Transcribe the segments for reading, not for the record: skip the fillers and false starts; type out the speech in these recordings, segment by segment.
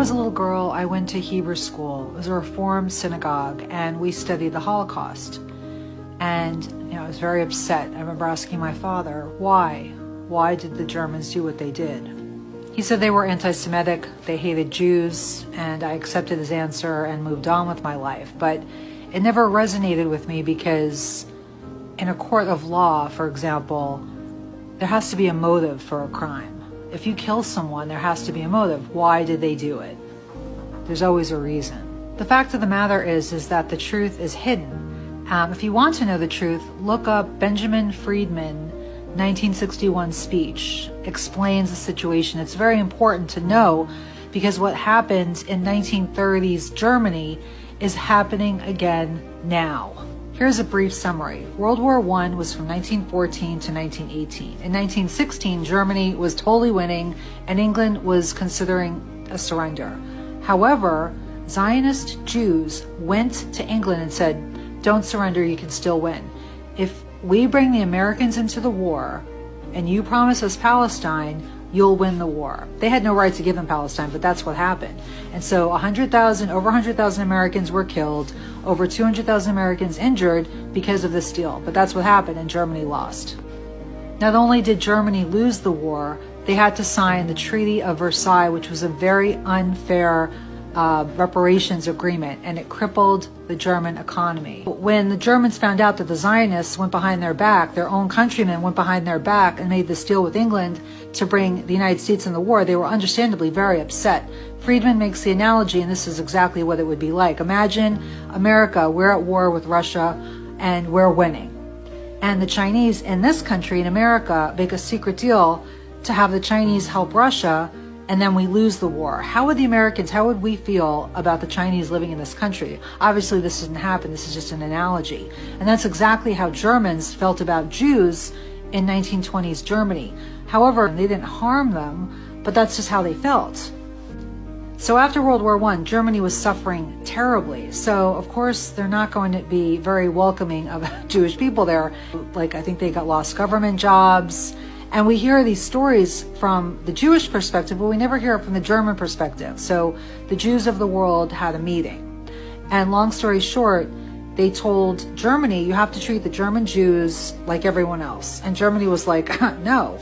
was a little girl, I went to Hebrew school. It was a Reformed synagogue, and we studied the Holocaust. And, I was very upset. I remember asking my father, why? Why did the Germans do what they did? He said they were anti-Semitic, they hated Jews, and I accepted his answer and moved on with my life. But it never resonated with me because in a court of law, for example, there has to be a motive for a crime. If you kill someone, there has to be a motive. Why did they do it? There's always a reason. The fact of the matter is that the truth is hidden. If you want to know the truth, look up Benjamin Friedman 1961 speech. Explains the situation. It's very important to know because what happened in 1930s Germany is happening again now. Here's a brief summary. World War I was from 1914 to 1918. In 1916, Germany was totally winning and England was considering a surrender. However, Zionist Jews went to England and said, don't surrender, you can still win. If we bring the Americans into the war and you promise us Palestine, you'll win the war. They had no right to give them Palestine, but that's what happened. And so over 100,000 Americans were killed, over 200,000 Americans injured because of this deal. But that's what happened, and Germany lost. Not only did Germany lose the war, they had to sign the Treaty of Versailles, which was a very unfair reparations agreement, and it crippled the German economy. When the Germans found out that the Zionists went behind their back, their own countrymen went behind their back and made this deal with England to bring the United States in the war, they were understandably very upset. Friedman makes the analogy, and this is exactly what it would be like. Imagine America, we're at war with Russia, and we're winning. And the Chinese in this country, in America, make a secret deal to have the Chinese help Russia, and then we lose the war. How would the Americans, how would we feel about the Chinese living in this country? Obviously, this didn't happen. This is just an analogy. And that's exactly how Germans felt about Jews in 1920s Germany. However, they didn't harm them, but that's just how they felt. So after World War I, Germany was suffering terribly. So, of course, they're not going to be very welcoming of Jewish people there. Like, I think they got lost government jobs. And we hear these stories from the Jewish perspective, but we never hear it from the German perspective. So the Jews of the world had a meeting. And long story short, they told Germany, you have to treat the German Jews like everyone else. And Germany was like, no.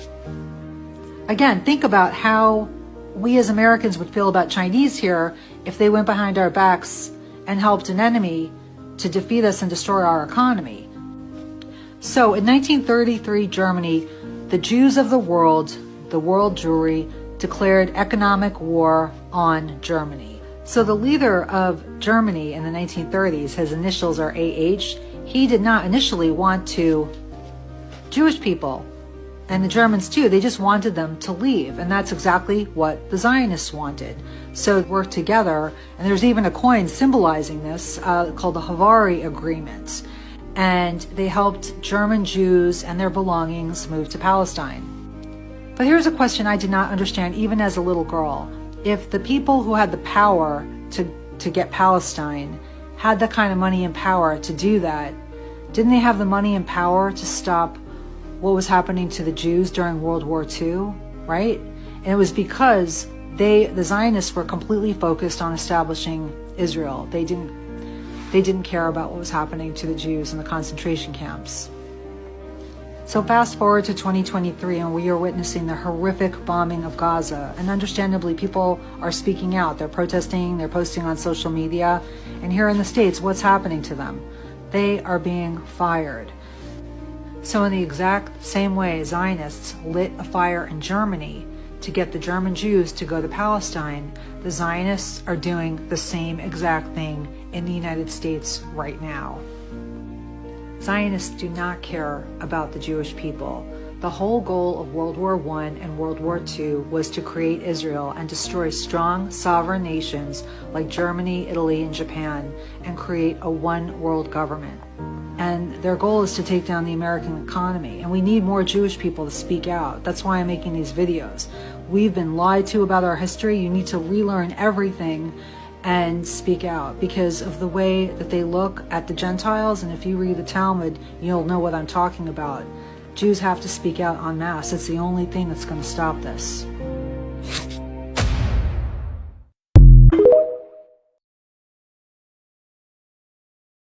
Again, think about how we as Americans would feel about Chinese here if they went behind our backs and helped an enemy to defeat us and destroy our economy. So in 1933, Germany, the Jews of the world Jewry, declared economic war on Germany. So the leader of Germany in the 1930s, his initials are AH, he did not initially want to Jewish people, and the Germans too, they just wanted them to leave, and that's exactly what the Zionists wanted. So they worked together, and there's even a coin symbolizing this called the Havari Agreement. And they helped German Jews and their belongings move to Palestine. But here's a question I did not understand even as a little girl. If the people who had the power to get Palestine had the kind of money and power to do that, didn't they have the money and power to stop what was happening to the Jews during World War II, right? And it was because the Zionists were completely focused on establishing Israel. They didn't care about what was happening to the Jews in the concentration camps. So fast forward to 2023, and we are witnessing the horrific bombing of Gaza. And understandably, people are speaking out. They're protesting, they're posting on social media. And here in the States, what's happening to them? They are being fired. So in the exact same way Zionists lit a fire in Germany to get the German Jews to go to Palestine, the Zionists are doing the same exact thing in the United States right now. Zionists do not care about the Jewish people. The whole goal of World War I and World War II was to create Israel and destroy strong sovereign nations like Germany, Italy, and Japan, and create a one world government. And their goal is to take down the American economy. And we need more Jewish people to speak out. That's why I'm making these videos. We've been lied to about our history. You need to relearn everything and speak out because of the way that they look at the Gentiles. And if you read the Talmud, you'll know what I'm talking about. Jews have to speak out en masse. It's the only thing that's going to stop this.